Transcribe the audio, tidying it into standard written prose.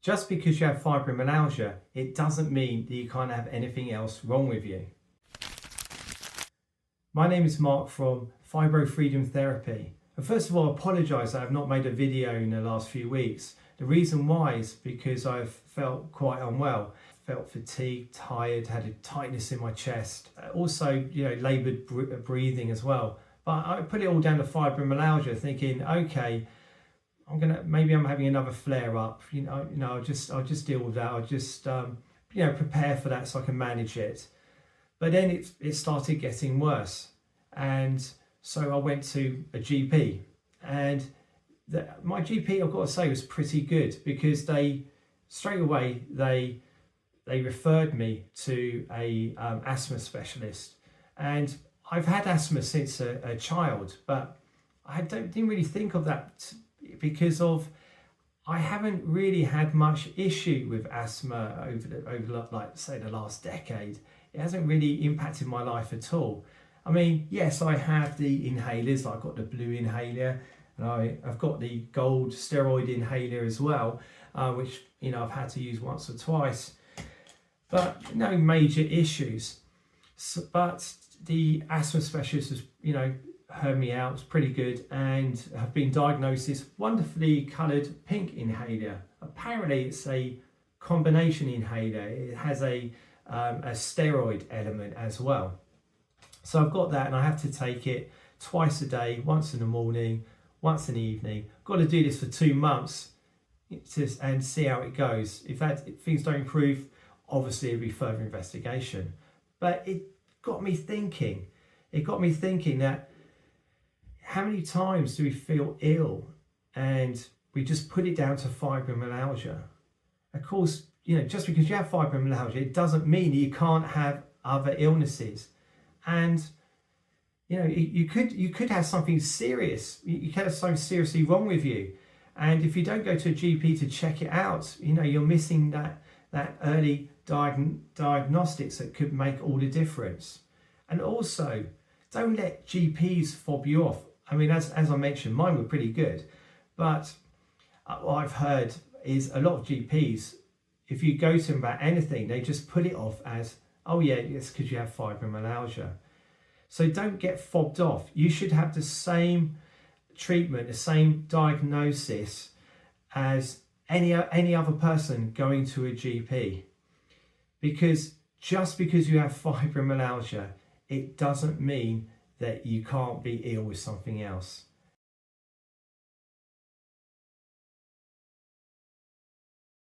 Just because you have fibromyalgia, it doesn't mean that you can't have anything else wrong with you. My name is Mark from Fibro Freedom Therapy. And first of all, I apologise that I've not made a video in the last few weeks. The reason why is because I've felt quite unwell. Felt fatigued, tired, had a tightness in my chest. Also, laboured breathing as well. But I put it all down to fibromyalgia, thinking, okay, maybe I'm having another flare up. I'll just deal with that. I'll just prepare for that so I can manage it. But then it started getting worse, and so I went to a GP, and my GP, I've got to say, was pretty good, because they straight away they referred me to a asthma specialist. And I've had asthma since a child, but I didn't really think of that because I haven't really had much issue with asthma over like say the last decade. It hasn't really impacted my life at all. I mean, yes, I have the inhalers. I've got the blue inhaler, and I've got the gold steroid inhaler as well, which I've had to use once or twice, but no major issues. But the asthma specialist has heard me out. It's pretty good, and have been diagnosed this wonderfully coloured pink inhaler. Apparently it's a combination inhaler. It has a steroid element as well. So I've got that, and I have to take it twice a day, once in the morning, once in the evening. I've got to do this for 2 months and see how it goes. If things don't improve, obviously it'll be further investigation. But it got me thinking. It got me thinking that how many times do we feel ill and we just put it down to fibromyalgia? Of course, just because you have fibromyalgia, it doesn't mean that you can't have other illnesses. And you could have something serious. You could have something seriously wrong with you. And if you don't go to a GP to check it out, you're missing that early diagnostics that could make all the difference. And also, don't let GPs fob you off. I mean, as I mentioned, mine were pretty good. But what I've heard is a lot of GPs, if you go to them about anything, they just put it off as, oh yeah, it's because you have fibromyalgia. So don't get fobbed off. You should have the same treatment, the same diagnosis as any other person going to a GP. Because just because you have fibromyalgia, it doesn't mean that you can't be ill with something else.